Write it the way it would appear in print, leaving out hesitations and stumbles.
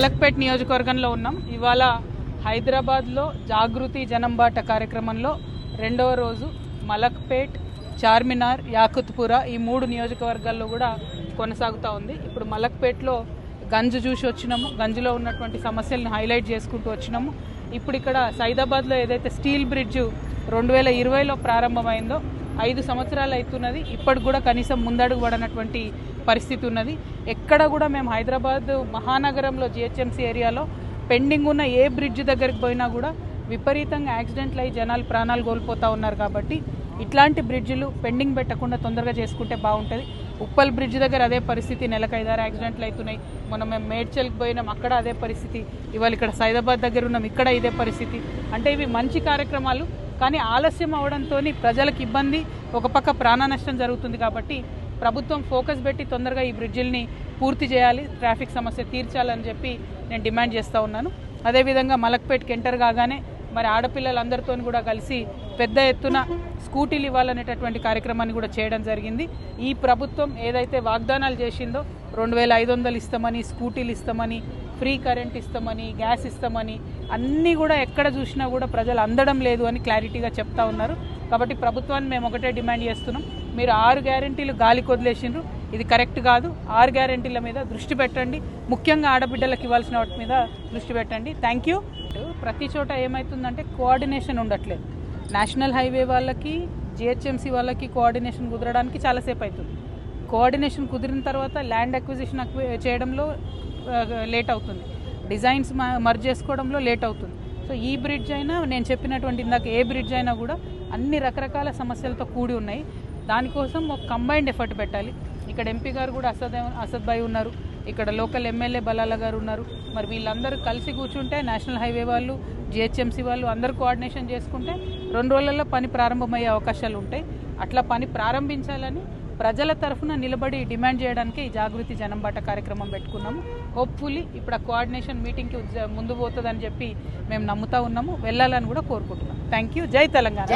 మలక్పేట్ నియోజకవర్గంలో ఉన్నాం. ఇవాళ హైదరాబాద్లో జాగృతి జనంబాట కార్యక్రమంలో రెండవ రోజు మలక్పేట్, చార్మినార్, యాకుత్పురా ఈ 3 నియోజకవర్గాల్లో కూడా కొనసాగుతూ ఉంది. ఇప్పుడు మలక్పేట్లో గంజ్ చూసి వచ్చినాము. గంజ్లో ఉన్నటువంటి సమస్యలను హైలైట్ చేసుకుంటూ వచ్చినాము. ఇప్పుడు ఇక్కడ సైదాబాద్లో ఏదైతే స్టీల్ బ్రిడ్జ్ 2020లో ప్రారంభమైందో 5 సంవత్సరాలు అవుతున్నది. ఇప్పటికి కూడా కనీసం ముందడుగు పడనటువంటి పరిస్థితి ఉన్నది. ఎక్కడ కూడా మేము హైదరాబాద్ మహానగరంలో జిహెచ్ఎంసీ ఏరియాలో పెండింగ్ ఉన్న ఏ బ్రిడ్జ్ దగ్గరికి పోయినా కూడా విపరీతంగా యాక్సిడెంట్లు అయ్యి జనాలు ప్రాణాలు కోల్పోతూ ఉన్నారు. కాబట్టి ఇట్లాంటి బ్రిడ్జిలు పెండింగ్ పెట్టకుండా తొందరగా చేసుకుంటే బాగుంటుంది. ఉప్పల్ బ్రిడ్జ్ దగ్గర అదే పరిస్థితి, నెలకు 5-6 యాక్సిడెంట్లు అవుతున్నాయి. మనం మేము మేడ్చల్కి పోయినాం, అక్కడ అదే పరిస్థితి. ఇవాళ ఇక్కడ సైదాబాద్ దగ్గర ఉన్నాం, ఇక్కడ ఇదే పరిస్థితి. అంటే ఇవి మంచి కార్యక్రమాలు, కానీ ఆలస్యం అవడంతో ప్రజలకు ఇబ్బంది, ఒక పక్క ప్రాణ నష్టం జరుగుతుంది. కాబట్టి ప్రభుత్వం ఫోకస్ పెట్టి తొందరగా ఈ బ్రిడ్జిల్ని పూర్తి చేయాలి, ట్రాఫిక్ సమస్య తీర్చాలని చెప్పి నేను డిమాండ్ చేస్తూ ఉన్నాను. అదేవిధంగా మలక్పేట్కి ఎంటర్ కాగానే మరి ఆడపిల్లలందరితో కూడా కలిసి పెద్ద ఎత్తున స్కూటీలు ఇవ్వాలనేటటువంటి కార్యక్రమాన్ని కూడా చేయడం జరిగింది. ఈ ప్రభుత్వం ఏదైతే వాగ్దానాలు చేసిందో 2500 ఇస్తామని, స్కూటీలు ఇస్తామని, ఫ్రీ కరెంట్ ఇస్తామని, గ్యాస్ ఇస్తామని అన్నీ కూడా ఎక్కడ చూసినా కూడా ప్రజలు అందడం లేదు అని క్లారిటీగా చెప్తా ఉన్నారు. కాబట్టి ప్రభుత్వాన్ని మేము ఒకటే డిమాండ్ చేస్తున్నాం, మీరు 6 గ్యారెంటీలు గాలికి వదిలేసిండ్రు, ఇది కరెక్ట్ కాదు. 6 గ్యారెంటీల మీద దృష్టి పెట్టండి, ముఖ్యంగా ఆడబిడ్డలకు ఇవ్వాల్సిన వాటి మీద దృష్టి పెట్టండి. Thank you. ప్రతి చోట ఏమవుతుందంటే కోఆర్డినేషన్ ఉండట్లేదు. నేషనల్ హైవే వాళ్ళకి, జిహెచ్ఎంసీ వాళ్ళకి కోఆర్డినేషన్ కుదరడానికి చాలాసేపు అవుతుంది. కోఆర్డినేషన్ కుదిరిన తర్వాత ల్యాండ్ అక్విజిషన్ చేయడంలో లేట్ అవుతుంది, డిజైన్స్ మర్జ్ చేసుకోవడంలో లేట్ అవుతుంది. సో ఈ బ్రిడ్జ్ అయినా, నేను చెప్పినటువంటి ఇందాక ఏ బ్రిడ్జ్ అయినా కూడా అన్ని రకరకాల సమస్యలతో కూడి ఉన్నాయి. దానికోసం ఒక కంబైన్డ్ ఎఫర్ట్ పెట్టాలి. ఇక్కడ ఎంపీ గారు కూడా అసద్ భాయ్ ఉన్నారు, ఇక్కడ లోకల్ ఎమ్మెల్యే బలాల గారు ఉన్నారు. మరి వీళ్ళందరూ కలిసి కూర్చుంటే నేషనల్ హైవే వాళ్ళు, జిహెచ్ఎంసీ వాళ్ళు అందరూ కోఆర్డినేషన్ చేసుకుంటే 2 రోజులలో పని ప్రారంభమయ్యే అవకాశాలు ఉంటాయి. అట్లా పని ప్రారంభించాలని ప్రజల తరఫున నిలబడి డిమాండ్ చేయడానికి ఈ జాగృతి జనంబాట కార్యక్రమం పెట్టుకున్నాము. హోప్ఫుల్లీ ఇప్పుడు ఆ కోఆర్డినేషన్ మీటింగ్కి ముందు పోతుందని చెప్పి మేము నమ్ముతా ఉన్నాము. వెళ్ళాలని కూడా కోరుకుంటున్నాం. Thank you. జై తెలంగాణ.